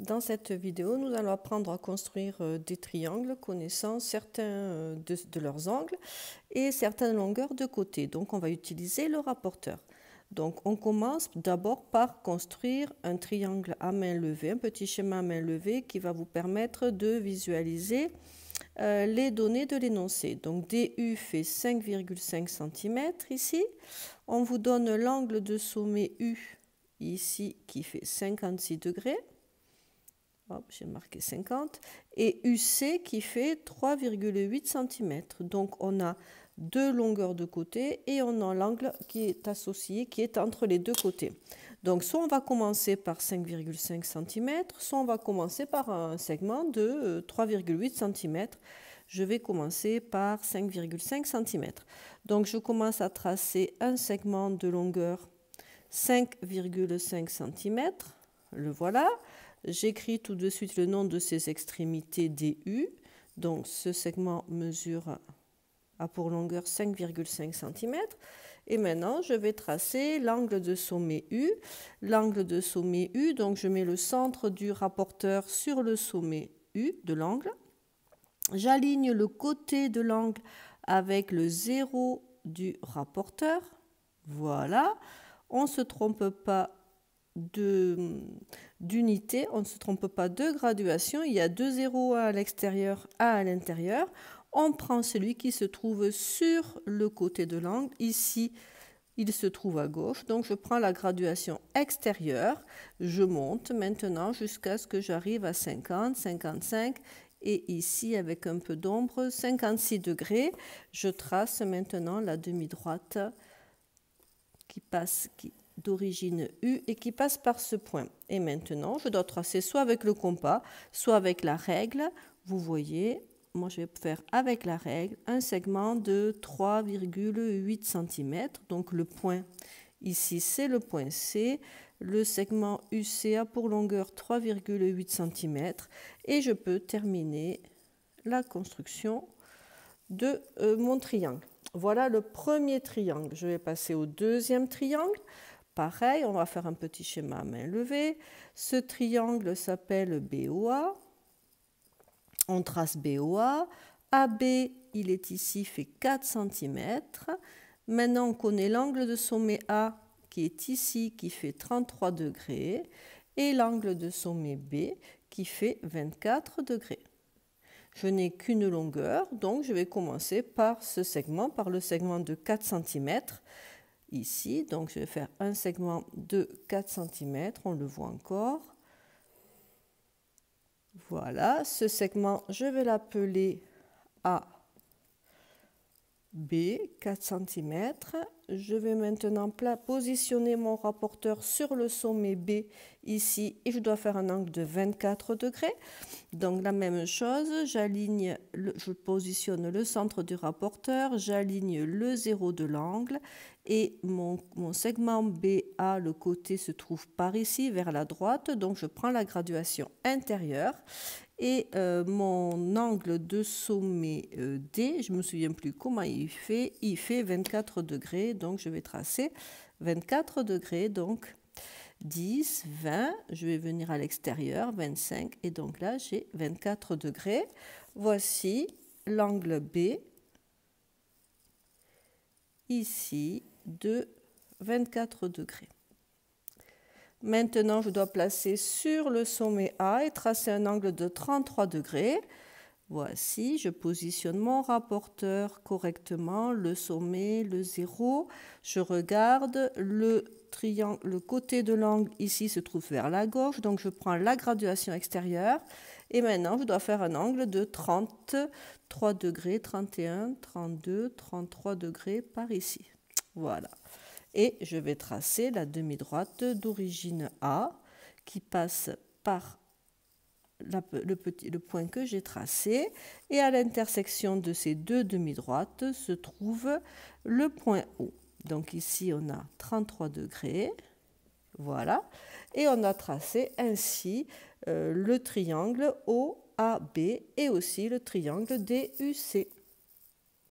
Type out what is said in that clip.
Dans cette vidéo, nous allons apprendre à construire des triangles connaissant certains de leurs angles et certaines longueurs de côté. Donc, on va utiliser le rapporteur. Donc, on commence d'abord par construire un triangle à main levée, un petit schéma à main levée qui va vous permettre de visualiser les données de l'énoncé. Donc, DU fait 5,5 cm ici. On vous donne l'angle de sommet U ici qui fait 56 degrés. J'ai marqué 50, et UC qui fait 3,8 cm. Donc, on a deux longueurs de côté et on a l'angle qui est associé, qui est entre les deux côtés. Donc, soit on va commencer par 5,5 cm, soit on va commencer par un segment de 3,8 cm. Je vais commencer par 5,5 cm. Donc, je commence à tracer un segment de longueur 5,5 cm. Le voilà. J'écris tout de suite le nom de ces extrémités DU. Donc, ce segment a pour longueur 5,5 cm. Et maintenant, je vais tracer l'angle de sommet U. L'angle de sommet U, donc je mets le centre du rapporteur sur le sommet U de l'angle. J'aligne le côté de l'angle avec le 0 du rapporteur. Voilà. On ne se trompe pas d'unité, on ne se trompe pas de graduation, il y a deux zéros, un à l'extérieur, un à l'intérieur. On prend celui qui se trouve sur le côté de l'angle, ici il se trouve à gauche, donc je prends la graduation extérieure, je monte maintenant jusqu'à ce que j'arrive à 50, 55 et ici avec un peu d'ombre, 56 degrés. Je trace maintenant la demi-droite d'origine U et qui passe par ce point. Et maintenant, je dois tracer soit avec le compas, soit avec la règle. Vous voyez, moi je vais faire avec la règle un segment de 3,8 cm. Donc le point ici, c'est le point C. Le segment UC a pour longueur 3,8 cm. Et je peux terminer la construction de mon triangle. Voilà le premier triangle. Je vais passer au deuxième triangle. Pareil, on va faire un petit schéma à main levée. Ce triangle s'appelle BOA. On trace BOA. AB, il est ici, fait 4 cm. Maintenant, on connaît l'angle de sommet A qui est ici, qui fait 33 degrés. Et l'angle de sommet B qui fait 24 degrés. Je n'ai qu'une longueur, donc je vais commencer par ce segment, par le segment de 4 cm. Ici, donc je vais faire un segment de 4 cm, on le voit encore. Voilà, ce segment, je vais l'appeler AB, 4 cm. Je vais maintenant positionner mon rapporteur sur le sommet B ici et je dois faire un angle de 24 degrés. Donc la même chose, je positionne le centre du rapporteur, j'aligne le 0 de l'angle et mon segment BA, le côté se trouve par ici vers la droite, donc je prends la graduation intérieure. Et mon angle de sommet D, je ne me souviens plus comment il fait 24 degrés, donc je vais tracer 24 degrés, donc 10, 20, je vais venir à l'extérieur, 25, et donc là j'ai 24 degrés. Voici l'angle B, ici, de 24 degrés. Maintenant, je dois placer sur le sommet A et tracer un angle de 33 degrés. Voici, je positionne mon rapporteur correctement, le sommet, le 0. Je regarde le côté de l'angle ici se trouve vers la gauche, donc je prends la graduation extérieure. Et maintenant, je dois faire un angle de 33 degrés, 31, 32, 33 degrés par ici. Voilà. Et je vais tracer la demi-droite d'origine A qui passe par le point que j'ai tracé. Et à l'intersection de ces deux demi-droites se trouve le point O. Donc ici, on a 33 degrés. Voilà. Et on a tracé ainsi le triangle OAB et aussi le triangle DUC.